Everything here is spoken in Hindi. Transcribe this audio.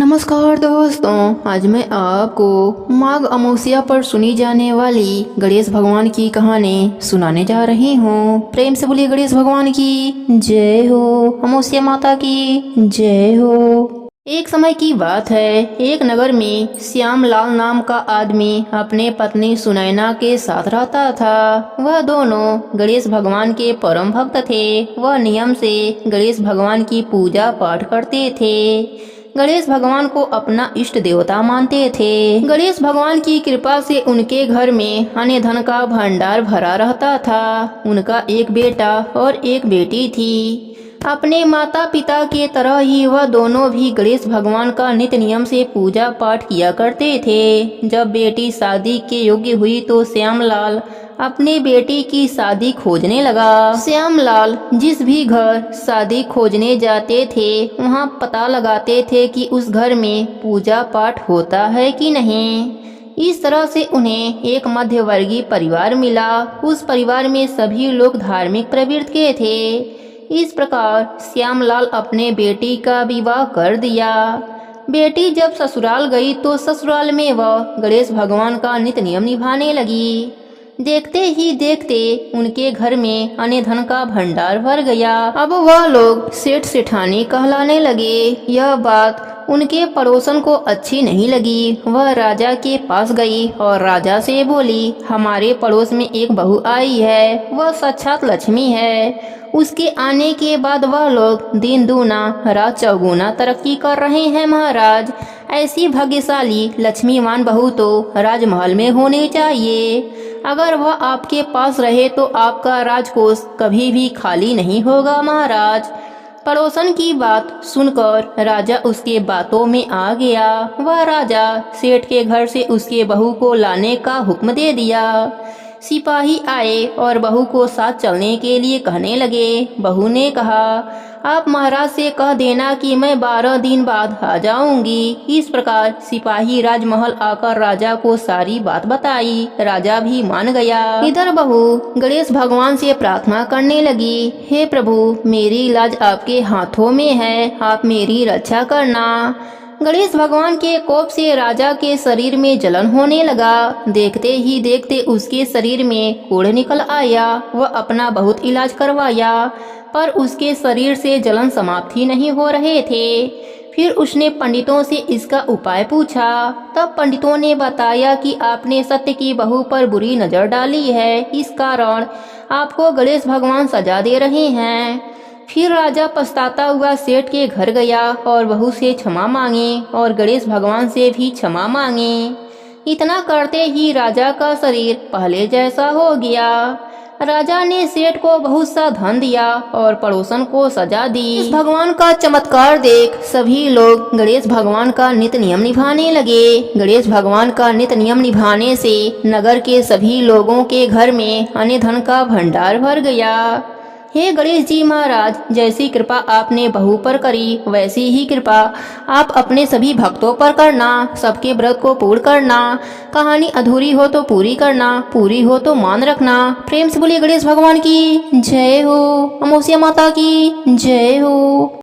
नमस्कार दोस्तों, आज मैं आपको माघ अमावस्या पर सुनी जाने वाली गणेश भगवान की कहानी सुनाने जा रही हूँ। प्रेम से बोलिए गणेश भगवान की जय हो, अमावस्या माता की जय हो। एक समय की बात है, एक नगर में श्याम लाल नाम का आदमी अपने पत्नी सुनैना के साथ रहता था। वह दोनों गणेश भगवान के परम भक्त थे। वह नियम से गणेश भगवान की पूजा पाठ करते थे। गणेश भगवान को अपना इष्ट देवता मानते थे। गणेश भगवान की कृपा से उनके घर में अन्न धन का भंडार भरा रहता था। उनका एक बेटा और एक बेटी थी। अपने माता पिता के तरह ही वह दोनों भी गणेश भगवान का नित्य नियम से पूजा पाठ किया करते थे। जब बेटी शादी के योग्य हुई तो श्यामलाल अपनी बेटी की शादी खोजने लगा। श्यामलाल जिस भी घर शादी खोजने जाते थे वहां पता लगाते थे कि उस घर में पूजा पाठ होता है कि नहीं। इस तरह से उन्हें एक मध्यवर्गीय परिवार मिला। उस परिवार में सभी लोग धार्मिक प्रवृत्ति के थे। इस प्रकार श्यामलाल अपने बेटी का विवाह कर दिया। बेटी जब ससुराल गई तो ससुराल में वह गणेश भगवान का नित्य नियम निभाने लगी। देखते ही देखते उनके घर में अन्न धन का भंडार भर गया। अब वह लोग सेठ सेठानी कहलाने लगे। यह बात उनके पड़ोसन को अच्छी नहीं लगी। वह राजा के पास गई और राजा से बोली, हमारे पड़ोस में एक बहू आई है, वह साक्षात लक्ष्मी है। उसके आने के बाद वह लोग दिन दूना रात चौगुना तरक्की कर रहे हैं महाराज। ऐसी भाग्यशाली लक्ष्मीवान बहू तो राजमहल में होनी चाहिए। अगर वह आपके पास रहे तो आपका राजकोष कभी भी खाली नहीं होगा महाराज। पड़ोसन की बात सुनकर राजा उसके बातों में आ गया। वह राजा सेठ के घर से उसके बहू को लाने का हुक्म दे दिया। सिपाही आए और बहू को साथ चलने के लिए कहने लगे। बहू ने कहा, आप महाराज से कह देना कि मैं 12 दिन बाद आ जाऊंगी। इस प्रकार सिपाही राजमहल आकर राजा को सारी बात बताई। राजा भी मान गया। इधर बहू गणेश भगवान से प्रार्थना करने लगी, हे प्रभु, मेरी लाज आपके हाथों में है, आप मेरी रक्षा करना। गणेश भगवान के कोप से राजा के शरीर में जलन होने लगा। देखते ही देखते उसके शरीर में कोढ़ निकल आया। वह अपना बहुत इलाज करवाया पर उसके शरीर से जलन समाप्त ही नहीं हो रहे थे। फिर उसने पंडितों से इसका उपाय पूछा। तब पंडितों ने बताया कि आपने सत्य की बहू पर बुरी नजर डाली है, इस कारण आपको गणेश भगवान सजा दे रहे हैं। फिर राजा पछताता हुआ सेठ के घर गया और बहू से क्षमा मांगे और गणेश भगवान से भी क्षमा मांगे। इतना करते ही राजा का शरीर पहले जैसा हो गया। राजा ने सेठ को बहुत सा धन दिया और पड़ोसन को सजा दी। इस भगवान का चमत्कार देख सभी लोग गणेश भगवान का नित्य नियम निभाने लगे। गणेश भगवान का नित्य नियम निभाने से नगर के सभी लोगों के घर में अन्न धन का भंडार भर गया। हे गणेश जी महाराज, जैसी कृपा आपने बहू पर करी वैसी ही कृपा आप अपने सभी भक्तों पर करना। सबके व्रत को पूर्ण करना। कहानी अधूरी हो तो पूरी करना, पूरी हो तो मान रखना। प्रेम से बोलिए गणेश भगवान की जय हो, अमावस्या माता की जय हो।